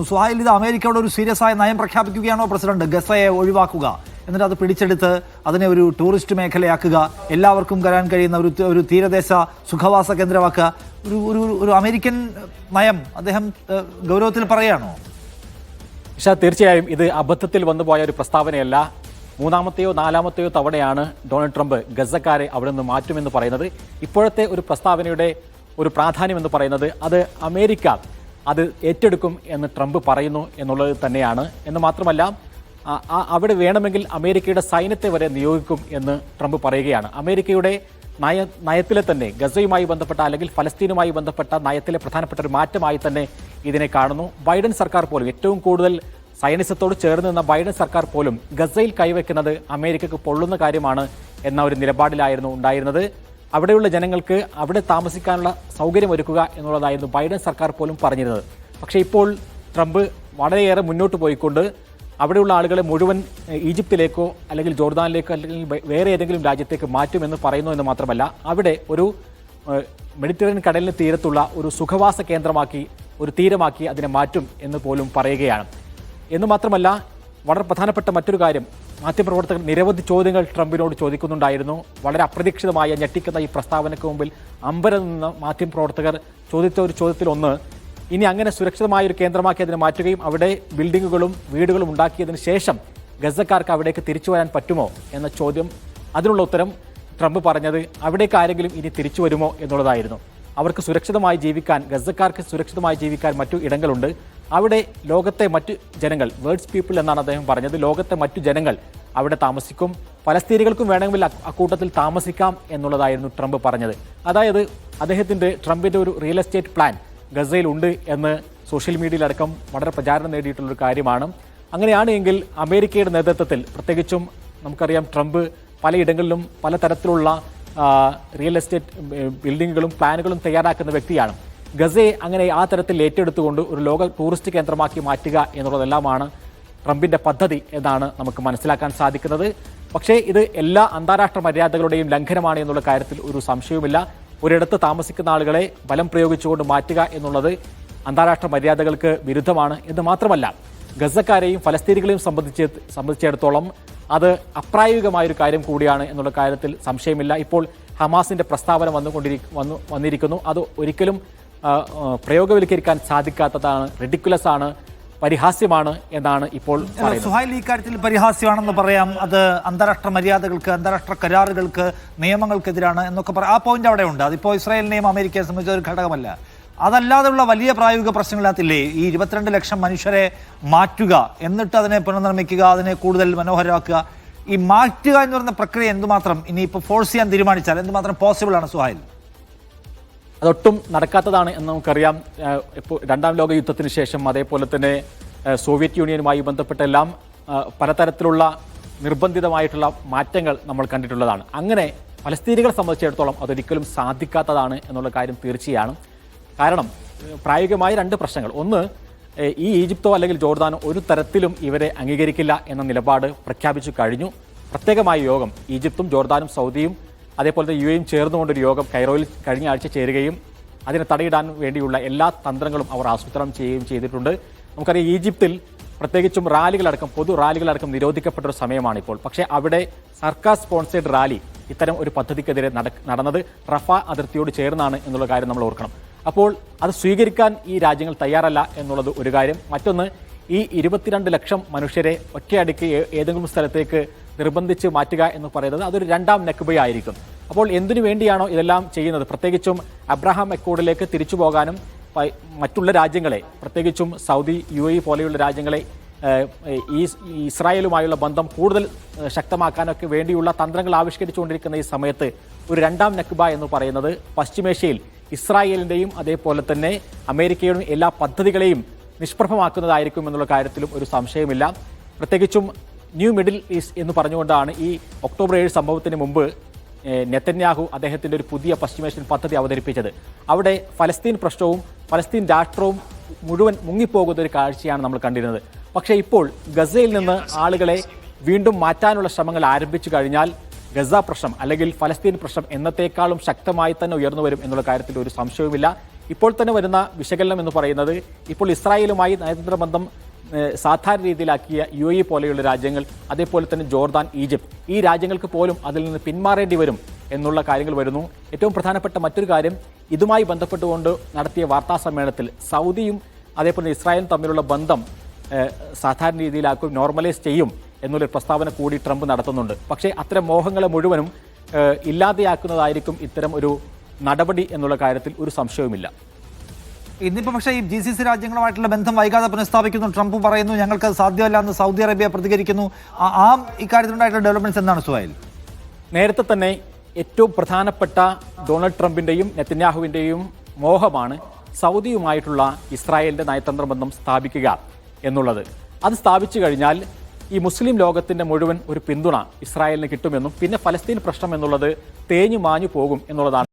സുഹൈൽ, ഇത് അമേരിക്കയുടെ ഒരു സീരിയസ് ആയ നയം പ്രഖ്യാപിക്കുകയാണോ പ്രസിഡന്റ്? ഗസയെ ഒഴിവാക്കുക, എന്നിട്ട് അത് പിടിച്ചെടുത്ത് അതിനെ ഒരു ടൂറിസ്റ്റ് മേഖലയാക്കുക, എല്ലാവർക്കും വരാൻ കഴിയുന്ന ഒരു തീരദേശ സുഖവാസ കേന്ദ്രമാക്കുക, ഒരു അമേരിക്കൻ നയം അദ്ദേഹം ഗൗരവത്തിൽ പറയുകയാണോ? തീർച്ചയായും ഇത് അബദ്ധത്തിൽ വന്നുപോയ ഒരു പ്രസ്താവനയല്ല. മൂന്നാമത്തെയോ നാലാമത്തെയോ തവണയാണ് ഡൊണാൾഡ് ട്രംപ് ഗസക്കാരെ അവിടെ നിന്ന് മാറ്റുമെന്ന് പറയുന്നത്. ഇപ്പോഴത്തെ ഒരു പ്രസ്താവനയുടെ ഒരു പ്രാധാന്യം എന്ന് പറയുന്നത് അത് അമേരിക്ക അത് ഏറ്റെടുക്കും എന്ന് ട്രംപ് പറയുന്നു എന്നുള്ളത് തന്നെയാണ്. എന്ന് മാത്രമല്ല, അവിടെ വേണമെങ്കിൽ അമേരിക്കയുടെ സൈന്യത്തെ വരെ നിയോഗിക്കും എന്ന് ട്രംപ് പറയുകയാണ്. അമേരിക്കയുടെ നയത്തിലെ തന്നെ ഗസയുമായി ബന്ധപ്പെട്ട അല്ലെങ്കിൽ ഫലസ്തീനുമായി ബന്ധപ്പെട്ട നയത്തിലെ പ്രധാനപ്പെട്ട ഒരു മാറ്റമായി തന്നെ ഇതിനെ കാണുന്നു. ബൈഡൻ സർക്കാർ പോലും, ഏറ്റവും കൂടുതൽ സൈനിസത്തോട് ചേർന്ന് നിന്ന ബൈഡൻ സർക്കാർ പോലും ഗസയിൽ കൈവയ്ക്കുന്നത് അമേരിക്കക്ക് പൊള്ളുന്ന കാര്യമാണ് എന്ന ഒരു നിലപാടിലായിരുന്നു ഉണ്ടായിരുന്നത്. അവിടെയുള്ള ജനങ്ങൾക്ക് അവിടെ താമസിക്കാനുള്ള സൗകര്യം ഒരുക്കുക എന്നുള്ളതായിരുന്നു ബൈഡൻ സർക്കാർ പോലും പറഞ്ഞിരുന്നത്. പക്ഷേ ഇപ്പോൾ ട്രംപ് വളരെയേറെ മുന്നോട്ട് പോയിക്കൊണ്ട് അവിടെയുള്ള ആളുകളെ മുഴുവൻ ഈജിപ്തിലേക്കോ അല്ലെങ്കിൽ ജോർദാനിലേക്കോ അല്ലെങ്കിൽ വേറെ ഏതെങ്കിലും രാജ്യത്തേക്ക് മാറ്റുമെന്ന് പറയുന്നു എന്ന് മാത്രമല്ല, അവിടെ ഒരു മെഡിറ്ററേനിയൻ കടലിന് തീരത്തുള്ള ഒരു സുഖവാസ കേന്ദ്രമാക്കി, ഒരു തീരമാക്കി അതിനെ മാറ്റും എന്ന് പോലും പറയുകയാണ്. എന്ന് മാത്രമല്ല, വളരെ പ്രധാനപ്പെട്ട മറ്റൊരു കാര്യം, മാധ്യമപ്രവർത്തകർ നിരവധി ചോദ്യങ്ങൾ ട്രംപിനോട് ചോദിക്കുന്നുണ്ടായിരുന്നു. വളരെ അപ്രതീക്ഷിതമായ ഞെട്ടിക്കുന്ന ഈ പ്രസ്താവനയ്ക്ക് മുമ്പിൽ അമ്പരം നിന്ന മാധ്യമപ്രവർത്തകർ ചോദിച്ച ഒരു ചോദ്യത്തിലൊന്ന്, ഇനി അങ്ങനെ സുരക്ഷിതമായ ഒരു കേന്ദ്രമാക്കി അതിനെ മാറ്റുകയും അവിടെ ബിൽഡിങ്ങുകളും വീടുകളും ഉണ്ടാക്കിയതിന് ശേഷം ഗസക്കാർക്ക് അവിടേക്ക് തിരിച്ചു വരാൻ പറ്റുമോ എന്ന ചോദ്യം. അതിനുള്ള ഉത്തരം ട്രംപ് പറഞ്ഞത് അവിടേക്ക് ആരെങ്കിലും ഇനി തിരിച്ചു വരുമോ എന്നുള്ളതായിരുന്നു. അവർക്ക് സുരക്ഷിതമായി ജീവിക്കാൻ, ഗസക്കാർക്ക് സുരക്ഷിതമായി ജീവിക്കാൻ മറ്റു ഇടങ്ങളുണ്ട്. അവിടെ ലോകത്തെ മറ്റു ജനങ്ങൾ, വേർഡ്സ് പീപ്പിൾ എന്നാണ് അദ്ദേഹം പറഞ്ഞത്, ലോകത്തെ മറ്റു ജനങ്ങൾ അവിടെ താമസിക്കും, പലസ്തീനികൾക്കും വേണമെങ്കിൽ അക്കൂട്ടത്തിൽ താമസിക്കാം എന്നുള്ളതായിരുന്നു ട്രംപ് പറഞ്ഞത്. അതായത് ട്രംപിൻ്റെ ഒരു റിയൽ എസ്റ്റേറ്റ് പ്ലാൻ ഗസയിൽ ഉണ്ട് എന്ന് സോഷ്യൽ മീഡിയയിലടക്കം വളരെ പ്രചാരണം നേടിയിട്ടുള്ളൊരു കാര്യമാണ്. അങ്ങനെയാണ് എങ്കിൽ അമേരിക്കയുടെ നേതൃത്വത്തിൽ, പ്രത്യേകിച്ചും നമുക്കറിയാം ട്രംപ് പലയിടങ്ങളിലും പലതരത്തിലുള്ള റിയൽ എസ്റ്റേറ്റ് ബിൽഡിങ്ങുകളും പ്ലാനുകളും തയ്യാറാക്കുന്ന വ്യക്തിയാണ്. ഗസയെ അങ്ങനെ ആ തരത്തിൽ ഏറ്റെടുത്തുകൊണ്ട് ഒരു ലോക ടൂറിസ്റ്റ് കേന്ദ്രമാക്കി മാറ്റുക എന്നുള്ളതെല്ലാമാണ് ട്രംപിൻ്റെ പദ്ധതി എന്നാണ് നമുക്ക് മനസ്സിലാക്കാൻ സാധിക്കുന്നത്. പക്ഷേ ഇത് എല്ലാ അന്താരാഷ്ട്ര മര്യാദകളുടെയും ലംഘനമാണ് എന്നുള്ള കാര്യത്തിൽ ഒരു സംശയവുമില്ല. ഒരിടത്ത് താമസിക്കുന്ന ആളുകളെ ബലം പ്രയോഗിച്ചുകൊണ്ട് മാറ്റുക എന്നുള്ളത് അന്താരാഷ്ട്ര മര്യാദകൾക്ക് വിരുദ്ധമാണ്. എന്ന് മാത്രമല്ല, ഗസക്കാരെയും ഫലസ്തീനികളെയും സംബന്ധിച്ചിടത്തോളം അത് അപ്രായോഗികമായൊരു കാര്യം കൂടിയാണ് എന്നുള്ള കാര്യത്തിൽ സംശയമില്ല. ഇപ്പോൾ ഹമാസിന്റെ പ്രസ്താവന വന്നിരിക്കുന്നു. അത് ഒരിക്കലും പ്രയോഗവൽക്കരിക്കാൻ സാധിക്കാത്തതാണ്, റെഡിക്കുലസ് ആണ്, പരിഹാസ്യമാണ് എന്നാണ് ഇപ്പോൾ പറയുന്നത്. സുഹൈൽ, ഈ കാര്യത്തിൽ പരിഹാസ്യമാണെന്ന് പറയാം. അത് അന്താരാഷ്ട്ര മര്യാദകൾക്ക്, അന്താരാഷ്ട്ര കരാറുകൾക്ക്, നിയമങ്ങൾക്കെതിരാണ് എന്നൊക്കെ പറയാം. ആ പോയിന്റ് അവിടെ ഉണ്ട്. അതിപ്പോൾ ഇസ്രായേലിനെയും അമേരിക്കയെ സംബന്ധിച്ച ഒരു ഘടകമല്ല. അതല്ലാതെയുള്ള വലിയ പ്രായോഗിക പ്രശ്നങ്ങളിനകത്തില്ലേ ഈ 22 ലക്ഷം മനുഷ്യരെ മാറ്റുക, എന്നിട്ട് അതിനെ പുനർനിർമ്മിക്കുക, അതിനെ കൂടുതൽ മനോഹരമാക്കുക? ഈ മാറ്റുക എന്ന് പറയുന്ന പ്രക്രിയ എന്തുമാത്രം ഇനിയിപ്പോൾ ഫോഴ്സ് ചെയ്യാൻ തീരുമാനിച്ചാൽ എന്തുമാത്രം പോസിബിൾ ആണ് സുഹൈൽ? അതൊട്ടും നടക്കാത്തതാണ് എന്ന് നമുക്കറിയാം. ഇപ്പോൾ രണ്ടാം ലോക യുദ്ധത്തിന് ശേഷം, അതേപോലെ തന്നെ സോവിയറ്റ് യൂണിയനുമായി ബന്ധപ്പെട്ടെല്ലാം പലതരത്തിലുള്ള നിർബന്ധിതമായിട്ടുള്ള മാറ്റങ്ങൾ നമ്മൾ കണ്ടിട്ടുള്ളതാണ്. അങ്ങനെ ഫലസ്തീനികളെ സംബന്ധിച്ചിടത്തോളം അതൊരിക്കലും സാധിക്കാത്തതാണ് എന്നുള്ള കാര്യം തീർച്ചയാണ്. കാരണം പ്രായോഗികമായ രണ്ട് പ്രശ്നങ്ങൾ. ഒന്ന്, ഈ ഈജിപ്തോ അല്ലെങ്കിൽ ജോർദാനോ ഒരു തരത്തിലും ഇവരെ അംഗീകരിക്കില്ല എന്ന നിലപാട് പ്രഖ്യാപിച്ചു കഴിഞ്ഞു. പ്രത്യേകമായ യോഗം ഈജിപ്തും ജോർദാനും സൗദിയും അതേപോലെ തന്നെ UAEയും ചേർന്നുകൊണ്ടൊരു യോഗം കൈറോയിൽ കഴിഞ്ഞ ആഴ്ച ചേരുകയും അതിനെ തടയിടാൻ വേണ്ടിയുള്ള എല്ലാ തന്ത്രങ്ങളും അവർ ആസൂത്രണം ചെയ്യുകയും ചെയ്തിട്ടുണ്ട്. നമുക്കറിയാം, ഈജിപ്തിൽ പ്രത്യേകിച്ചും റാലികളടക്കം, പൊതു റാലികളടക്കം നിരോധിക്കപ്പെട്ട ഒരു സമയമാണിപ്പോൾ. പക്ഷേ അവിടെ സർക്കാർ സ്പോൺസേഡ് റാലി ഇത്തരം ഒരു പദ്ധതിക്കെതിരെ നടന്നത് റഫ അതിർത്തിയോട് ചേർന്നാണ് എന്നുള്ള കാര്യം നമ്മൾ ഓർക്കണം. അപ്പോൾ അത് സ്വീകരിക്കാൻ ഈ രാജ്യങ്ങൾ തയ്യാറല്ല എന്നുള്ളത് ഒരു കാര്യം. മറ്റൊന്ന്, ഈ 22 ലക്ഷം മനുഷ്യരെ ഒറ്റയടിക്ക് ഏതെങ്കിലും സ്ഥലത്തേക്ക് നിർബന്ധിച്ച് മാറ്റുക എന്ന് പറയുന്നത് അതൊരു രണ്ടാം നെക്ബയായിരിക്കും. അപ്പോൾ എന്തിനു വേണ്ടിയാണോ ഇതെല്ലാം ചെയ്യുന്നത്, പ്രത്യേകിച്ചും അബ്രഹാം അക്കോർഡിലേക്ക് തിരിച്ചു പോകാനും മറ്റുള്ള രാജ്യങ്ങളെ, പ്രത്യേകിച്ചും സൗദി, UAE പോലെയുള്ള രാജ്യങ്ങളെ ഈ ഇസ്രായേലുമായുള്ള ബന്ധം കൂടുതൽ ശക്തമാക്കാനൊക്കെ വേണ്ടിയുള്ള തന്ത്രങ്ങൾ ആവിഷ്കരിച്ചുകൊണ്ടിരിക്കുന്ന ഈ സമയത്ത് ഒരു രണ്ടാം നെക്ബ എന്ന് പറയുന്നത് പശ്ചിമേഷ്യയിൽ ഇസ്രായേലിൻ്റെയും അതേപോലെ തന്നെ അമേരിക്കയുടെയും എല്ലാ പദ്ധതികളെയും നിഷ്പ്രഭമാക്കുന്നതായിരിക്കും എന്നുള്ള കാര്യത്തിലും ഒരു സംശയമില്ല. പ്രത്യേകിച്ചും ന്യൂ മിഡിൽ ഈസ്റ്റ് എന്ന് പറഞ്ഞുകൊണ്ടാണ് ഈ ഒക്ടോബർ 7 സംഭവത്തിന് മുമ്പ് നെതന്യാഹു അദ്ദേഹത്തിൻ്റെ ഒരു പുതിയ പശ്ചിമേഷ്യൻ പദ്ധതി അവതരിപ്പിച്ചത്. അവിടെ ഫലസ്തീൻ പ്രശ്നവും ഫലസ്തീൻ രാഷ്ട്രവും മുഴുവൻ മുങ്ങിപ്പോകുന്ന ഒരു കാഴ്ചയാണ് നമ്മൾ കണ്ടിരുന്നത്. പക്ഷേ ഇപ്പോൾ ഗസയിൽ നിന്ന് ആളുകളെ വീണ്ടും മാറ്റാനുള്ള ശ്രമങ്ങൾ ആരംഭിച്ചു കഴിഞ്ഞാൽ ഗസ പ്രശ്നം അല്ലെങ്കിൽ ഫലസ്തീൻ പ്രശ്നം എന്നത്തേക്കാളും ശക്തമായി തന്നെ ഉയർന്നു വരും എന്നുള്ള കാര്യത്തിൽ ഒരു സംശയവുമില്ല. ഇപ്പോൾ തന്നെ വരുന്ന വിശകലനം എന്ന് പറയുന്നത് ഇപ്പോൾ ഇസ്രായേലുമായി നയതന്ത്ര ബന്ധം സാധാരണ രീതിയിലാക്കിയ UAE പോലെയുള്ള രാജ്യങ്ങൾ, അതേപോലെ തന്നെ ജോർദാൻ, ഈജിപ്ത്, ഈ രാജ്യങ്ങൾക്ക് പോലും അതിൽ നിന്ന് പിന്മാറേണ്ടി വരും എന്നുള്ള കാര്യങ്ങൾ വരുന്നു. ഏറ്റവും പ്രധാനപ്പെട്ട മറ്റൊരു കാര്യം, ഇതുമായി ബന്ധപ്പെട്ടുകൊണ്ട് നടത്തിയ വാർത്താ സമ്മേളനത്തിൽ സൗദിയും അതേപോലെ ഇസ്രായേലും തമ്മിലുള്ള ബന്ധം സാധാരണ രീതിയിലാക്കും, നോർമലൈസ് ചെയ്യും എന്നുള്ളൊരു പ്രസ്താവന കൂടി ട്രംപ് നടത്തുന്നുണ്ട്. പക്ഷേ അത്തരം മോഹങ്ങളെ മുഴുവനും ഇല്ലാതെയാക്കുന്നതായിരിക്കും ഇത്തരം ഒരു നടപടി എന്നുള്ള കാര്യത്തിൽ ഒരു സംശയവുമില്ല. ഇന്നിപ്പോൾ പക്ഷേ ഈ GCC രാജ്യങ്ങളുമായിട്ടുള്ള ബന്ധം വൈകാതെ പുനഃസ്ഥാപിക്കുന്നു. ട്രംപ് പറയുന്നു ഞങ്ങൾക്ക് സാധ്യമല്ല എന്ന് സൗദി അറേബ്യ പ്രതികരിക്കുന്നു. ആ ഇക്കാര്യത്തിലുണ്ടായിട്ടുള്ള ഡെവലപ്മെന്റ്സ് എന്താണ് സുഹൈൽ? നേരത്തെ തന്നെ ഏറ്റവും പ്രധാനപ്പെട്ട ഡൊണാൾഡ് ട്രംപിൻ്റെയും നെതന്യാഹുവിൻ്റെയും മോഹമാണ് സൗദിയുമായിട്ടുള്ള ഇസ്രായേലിൻ്റെ നയതന്ത്ര ബന്ധം സ്ഥാപിക്കുക എന്നുള്ളത്. അത് സ്ഥാപിച്ചു കഴിഞ്ഞാൽ ഈ മുസ്ലിം ലോകത്തിൻ്റെ മുഴുവൻ ഒരു പിന്തുണ ഇസ്രായേലിന് കിട്ടുമെന്നും പിന്നെ ഫലസ്തീൻ പ്രശ്നം എന്നുള്ളത് തേഞ്ഞു മാഞ്ഞു പോകും എന്നുള്ളതാണ്